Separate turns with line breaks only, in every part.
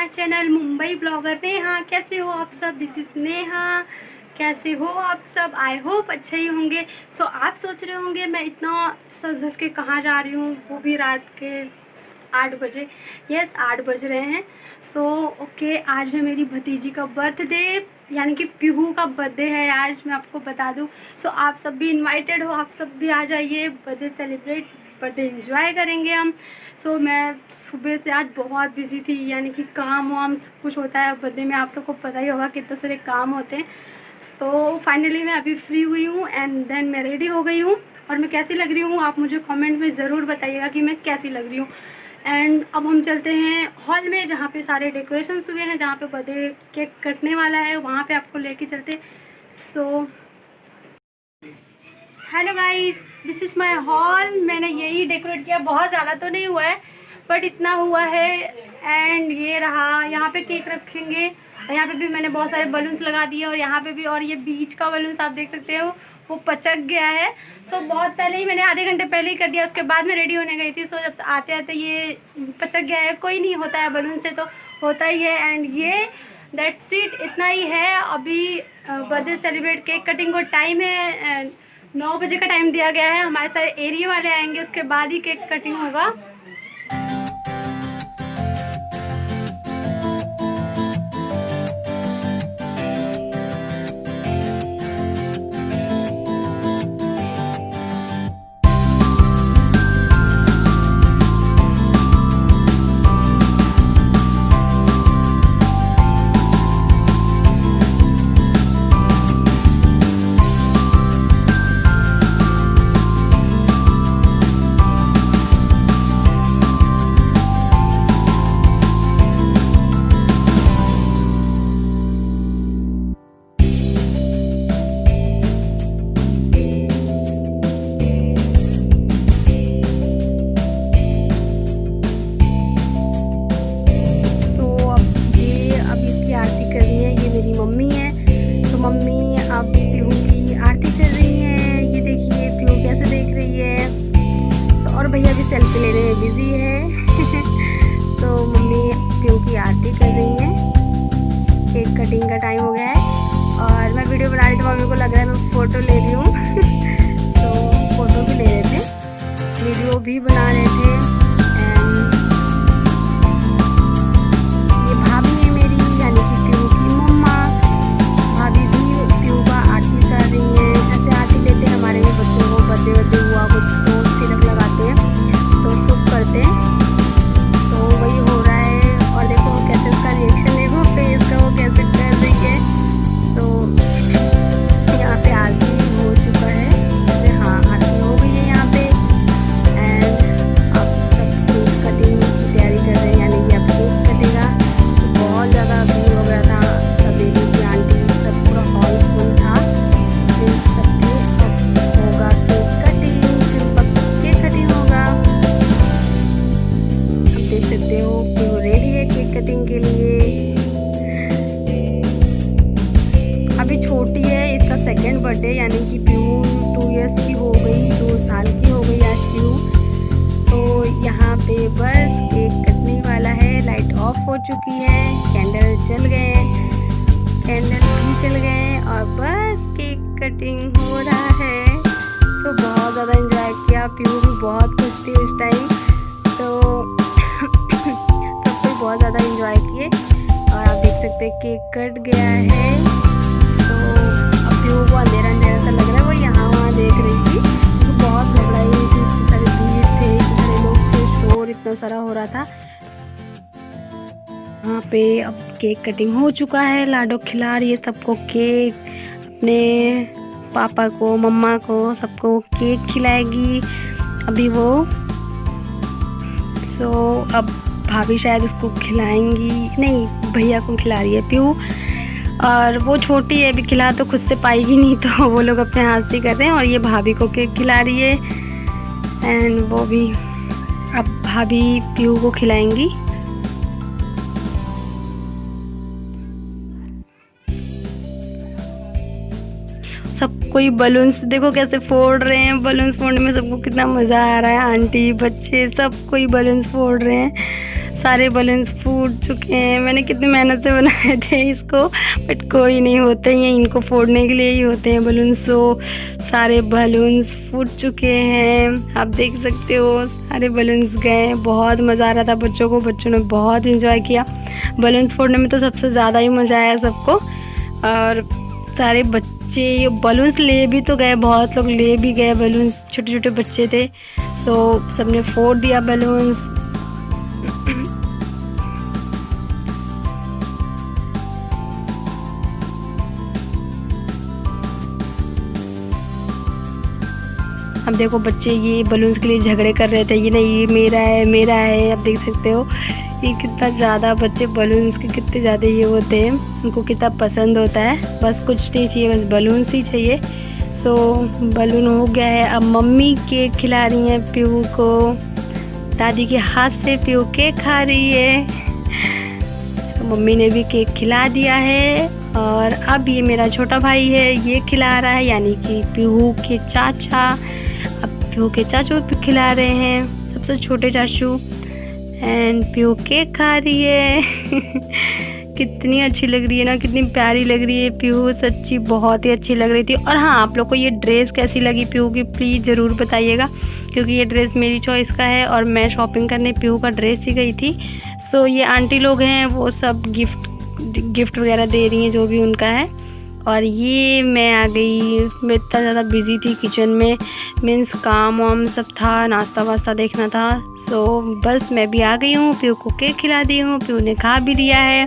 My channel Mumbai blogger Neha. कैसे हो आप सब? This is Neha. कैसे हो आप सब? आई होप अच्छे ही होंगे। सो आप सोच रहे होंगे मैं इतना सज धज के कहाँ जा रही हूँ, वो भी रात के 8 बजे। यस, 8 बज रहे हैं। सो ओके, आज है मेरी भतीजी का बर्थडे, यानी कि पीहू का बर्थडे है आज, मैं आपको बता दूं। सो आप सब भी इनवाइटेड हो, आप सब भी आ जाइए, बर्थडे सेलिब्रेट, बर्थडे एंजॉय करेंगे हम। सो मैं सुबह से आज बहुत बिजी थी, यानी कि काम वाम सब कुछ होता है बर्थडे में, आप सबको पता ही होगा कितने सारे काम होते हैं। सो फाइनली मैं अभी फ्री हुई हूँ एंड देन मैं रेडी हो गई हूँ। और मैं कैसी लग रही हूँ आप मुझे कमेंट में ज़रूर बताइएगा कि मैं कैसी लग रही हूँ। एंड अब हम चलते हैं हॉल में, जहाँ पे सारे डेकोरेशंस हुए हैं, जहाँ पे बर्थडे केक कटने वाला है, वहाँ पे आपको लेके चलते। So hello guys, this is my hall. मैंने यही डेकोरेट किया, बहुत ज़्यादा तो नहीं हुआ है बट इतना हुआ है। एंड ये रहा, यहाँ पे केक रखेंगे और यहाँ पे भी मैंने बहुत सारे बलून्स लगा दिए और यहाँ पे भी, और ये बीच का बलून्स आप देख सकते हो वो पचक गया है। सो बहुत पहले ही, मैंने आधे घंटे पहले ही कर दिया, उसके बाद मैं रेडी होने गई थी। सो जब आते आते ये पचक गया है। कोई नहीं, होता है बलून से तो होता ही है। एंड ये दैट्स इट, इतना ही है। अभी बर्थडे सेलिब्रेट केक कटिंग को टाइम है, 9 बजे का टाइम दिया गया है। हमारे सारे एरिया वाले आएंगे, उसके बाद ही केक कटिंग होगा। मम्मी है, तो मम्मी अब पीहू की आरती कर रही है। ये देखिए पीहू कैसे देख रही है। तो और भैया भी सेल्फी लेने में बिजी है। तो मम्मी पीहू की आरती कर रही है। केक कटिंग का टाइम हो गया है और मैं वीडियो बना रही थी, मम्मी को लग रहा है मैं फ़ोटो ले रही हूँ। तो फ़ोटो भी ले रहे थे, वीडियो भी बना रहे थे। कटिंग के लिए अभी छोटी है, इसका सेकंड बर्थडे, यानी कि पीहू 2 इयर्स की हो गई, 2 साल की हो गई आज पीहू। तो यहाँ पे बस केक कटने वाला है। लाइट ऑफ हो चुकी है, कैंडल जल गए, कैंडल भी चल गए और बस केक कटिंग हो रहा है। तो बहुत ज़्यादा एंजॉय किया, पीहू भी बहुत खुश थी उस टाइम। तो बहुत ज़्यादा एंजॉय किए और आप देख सकते हैं केक कट गया है। तो अब पीहू को अंधेरा अंधेरा सा लग रहा है, वो यहाँ वहाँ देख रही थी। तो बहुत घबराई हुई थी, इतने सारे भीड़ थे, इतने सारे लोग थे, शोर इतना सारा हो रहा था। वहाँ पे अब केक कटिंग हो चुका है, लाडो खिला रही है सबको केक, अपने पापा को, मम्मा को, सबको केक खिलाएगी अभी वो। सो अब भाभी शायद उसको खिलाएंगी, नहीं भैया को खिला रही है पीहू। और वो छोटी है, अभी खिला तो खुद से पाएगी नहीं, तो वो लोग अपने हाथ से कर रहे हैं और ये भाभी को केक खिला रही है। एंड वो भी अब भाभी पीहू को खिलाएंगी। सब कोई बलून्स देखो कैसे फोड़ रहे हैं, बलून्स फोड़ने में सबको कितना मज़ा आ रहा है। आंटी, बच्चे, सब कोई बलून्स फोड़ रहे हैं। सारे बलून्स फूट चुके हैं। मैंने कितनी मेहनत से बनाए थे इसको, बट कोई नहीं, होते ही हैं, इनको फोड़ने के लिए ही होते हैं बलून्स। तो सारे बलून्स फूट चुके हैं, आप देख सकते हो सारे बलून्स गए। बहुत मज़ा आ रहा था बच्चों को, बच्चों ने बहुत इंजॉय किया। बलून्स फोड़ने में तो सबसे ज़्यादा ही मज़ा आया सबको। और सारे बच्चे ये बलून्स ले भी तो गए, बहुत लोग ले भी गए बलून्स, छोटे छोटे बच्चे थे तो सबने फोड़ दिया बलून्स। अब देखो बच्चे ये बलून्स के लिए झगड़े कर रहे थे, ये नहीं ये मेरा है मेरा है। आप देख सकते हो ये कितना ज़्यादा बच्चे बलून्स के कितने ज़्यादा ये होते हैं, उनको कितना पसंद होता है। बस कुछ नहीं चाहिए, बस बलून्स ही चाहिए। तो बलून हो गया है। अब मम्मी केक खिला रही हैं पीहू को, दादी के हाथ से पीहू केक खा रही है। तो मम्मी ने भी केक खिला दिया है। और अब ये मेरा छोटा भाई है, ये खिला रहा है, यानी कि पीहू के चाचा। अब पीहू के चाचू भी खिला रहे हैं, सबसे छोटे चाचू। एंड पीहू केक खा रही है। कितनी अच्छी लग रही है ना, कितनी प्यारी लग रही है पीहू, सच्ची बहुत ही अच्छी लग रही थी। और हाँ, आप लोग को ये ड्रेस कैसी लगी पीहू की प्लीज़ ज़रूर बताइएगा, क्योंकि ये ड्रेस मेरी चॉइस का है और मैं शॉपिंग करने पीहू का ड्रेस ही गई थी। तो ये आंटी लोग हैं, वो सब गिफ्ट वगैरह दे रही हैं जो भी उनका है। और ये मैं आ गई, मैं इतना ज़्यादा बिज़ी थी किचन में, मीन्स काम वाम सब था, नाश्ता वास्ता देखना था। सो बस मैं भी आ गई हूँ, पीहू को केक खिला दी हूँ, पीहू ने खा भी लिया है।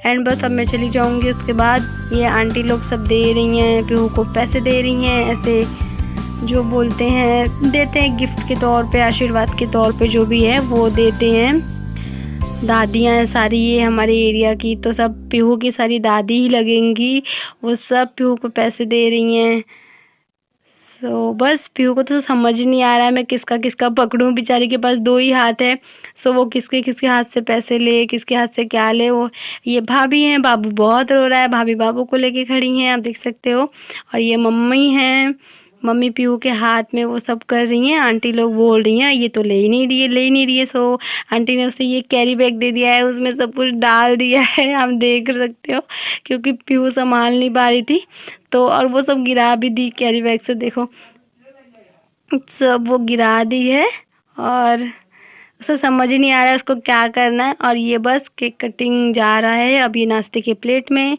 एंड बस अब मैं चली जाऊँगी। उसके बाद ये आंटी लोग सब दे रही हैं, पीहू को पैसे दे रही हैं, ऐसे जो बोलते हैं देते हैं गिफ्ट के तौर पे, आशीर्वाद के तौर पे जो भी है वो देते हैं। दादियाँ हैं सारी ये हमारे एरिया की, तो सब पीहू की सारी दादी ही लगेंगी, वो सब पीहू को पैसे दे रही हैं। सो बस पीहू को तो समझ ही नहीं आ रहा है मैं किसका किसका पकड़ूं, बेचारी के पास दो ही हाथ है। सो वो किसके किसके हाथ से पैसे ले, किसके हाथ से क्या ले। वो ये भाभी हैं, बाबू बहुत रो रहा है, भाभी बाबू को लेके खड़ी हैं, आप देख सकते हो। और ये मम्मी हैं, मम्मी पीहू के हाथ में वो सब कर रही हैं। आंटी लोग बोल रही हैं ये तो ले ही नहीं रही है, ले ही नहीं रही है। सो आंटी ने उसे ये कैरी बैग दे दिया है, उसमें सब कुछ डाल दिया है, आप देख सकते हो, क्योंकि पीहू संभाल नहीं पा रही थी तो। और वो सब गिरा भी दी कैरी बैग से, देखो सब वो गिरा दी है। और उसे समझ ही नहीं आ रहा है उसको क्या करना है। और ये बस केक कटिंग जा रहा है अब ये नाश्ते के प्लेट में।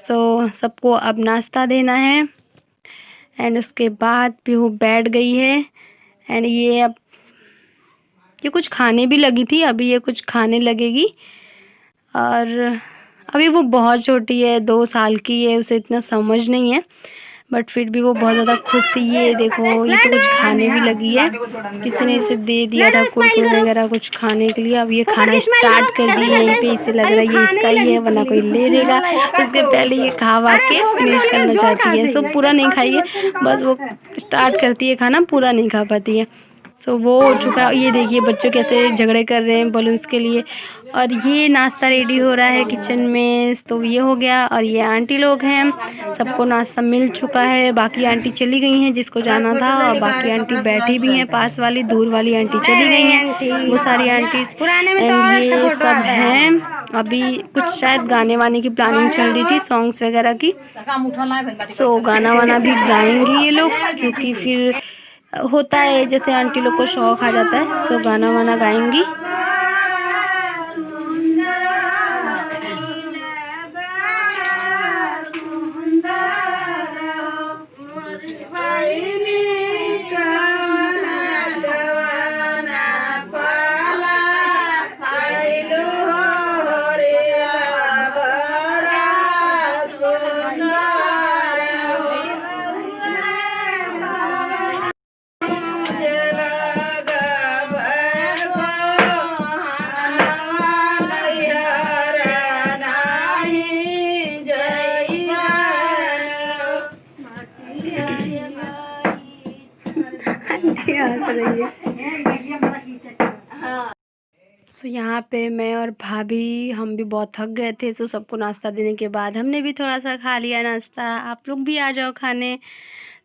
तो सबको अब नाश्ता देना है। एंड उसके बाद पीहू बैठ गई है। एंड ये अब ये कुछ खाने भी लगी थी, अभी ये कुछ खाने लगेगी। और अभी वो बहुत छोटी है, 2 साल की है, उसे इतना समझ नहीं है, बट फिर भी वो बहुत ज़्यादा खुश थी। ये देखो ये तो कुछ खाने भी लगी है, किसी ने इसे दे दिया था कुरकुरे वगैरह कुछ खाने के लिए। अब ये खाना स्टार्ट कर दी है, यहीं पे इसे लग रहा है ये इसका ही है, वरना कोई ले लेगा। इसके पहले ये खा के फिनिश करना चाहती है। सो पूरा नहीं खाई है, बस वो स्टार्ट करती है खाना, पूरा नहीं खा पाती है। सो वो हो चुका है। ये देखिए बच्चों कैसे झगड़े कर रहे हैं बलून्स के लिए। और ये नाश्ता रेडी हो रहा है किचन में, तो ये हो गया। और ये आंटी लोग हैं, सबको नाश्ता मिल चुका है, बाकी आंटी चली गई हैं जिसको जाना था, और बाकी आंटी बैठी भी हैं, पास वाली दूर वाली आंटी चली गई हैं, वो सारी आंटीज। ये सब हैं, अभी कुछ शायद गाने वाने की प्लानिंग चल रही थी, सॉन्ग्स वगैरह की। सो गाना वाना भी गाएंगी ये लोग, क्योंकि फिर होता है जैसे आंटी लोग को शौक आ जाता है। सो गाना वाना गाएंगी। सो यहाँ पे मैं और भाभी हम भी बहुत थक गए थे, तो सबको नाश्ता देने के बाद हमने भी थोड़ा सा खा लिया नाश्ता। आप लोग भी आ जाओ खाने।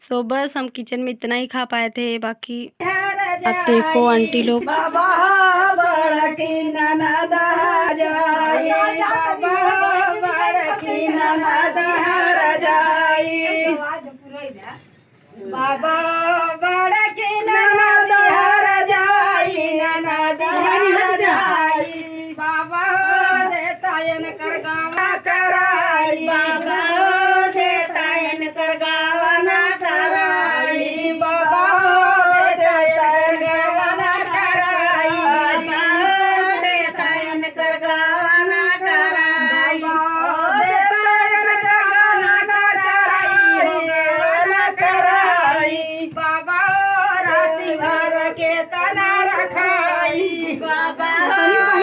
सो बस हम किचन में इतना ही खा पाए थे, बाकी अब देखो आंटी लोग
बड़की ननद जाई बाबा बड़की ननद जाई बाबा बड़की ननद जाई ननद जाई बाबा देतायन कर गावा कराई बाबा देतायन कर गावा ना कराई बाबा देतायन कर गावा ना कराई बाबा देतायन कर गावा ना कराई देतायन कर गावा ना कराई बाबा राती भर के तना रखाई बाबा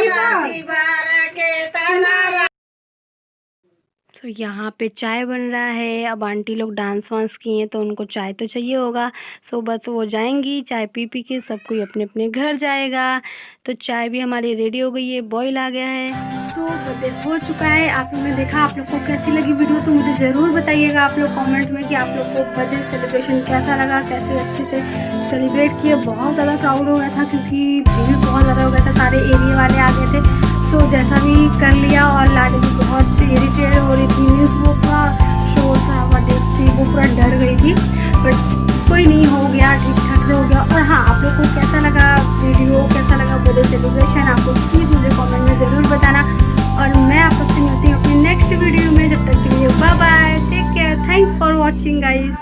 राती भर के तना।
तो यहाँ पे चाय बन रहा है। अब आंटी लोग डांस वांस किए हैं तो उनको चाय तो चाहिए होगा। सो बस वो जाएंगी, चाय पी पी के सब कोई अपने अपने घर जाएगा। तो चाय भी हमारी रेडी हो गई है, बॉईल आ गया है। सो बर्थडे हो चुका है। आप लोगों ने देखा, आप लोग को कैसी लगी वीडियो तो मुझे ज़रूर बताइएगा आप लोग कॉमेंट में कि आप लोग को बर्थडे सेलिब्रेशन कैसा लगा, कैसे अच्छे से सेलिब्रेट किए। बहुत ज़्यादा क्राउड हो गया था क्योंकि भीड़ बहुत ज़्यादा हो गया था, सारे एरिया वाले आ गए थे। सो जैसा भी कर लिया। और लाडी भी बहुत इरिटेट हो रही थी, मीन्स वो पूरा शोर शराबा देखती, वो पूरा डर गई थी। बट कोई नहीं, हो गया, ठीक ठाक से हो गया। और हाँ, आप लोग को कैसा लगा वीडियो, कैसा लगा बर्थडे सेलिब्रेशन, आपको प्लीज़ मुझे कमेंट में ज़रूर बताना। और मैं आप सबसे मिलती हूँ अपनी नेक्स्ट वीडियो में। जब तक के लिए bye bye, take care, thanks for watching guys.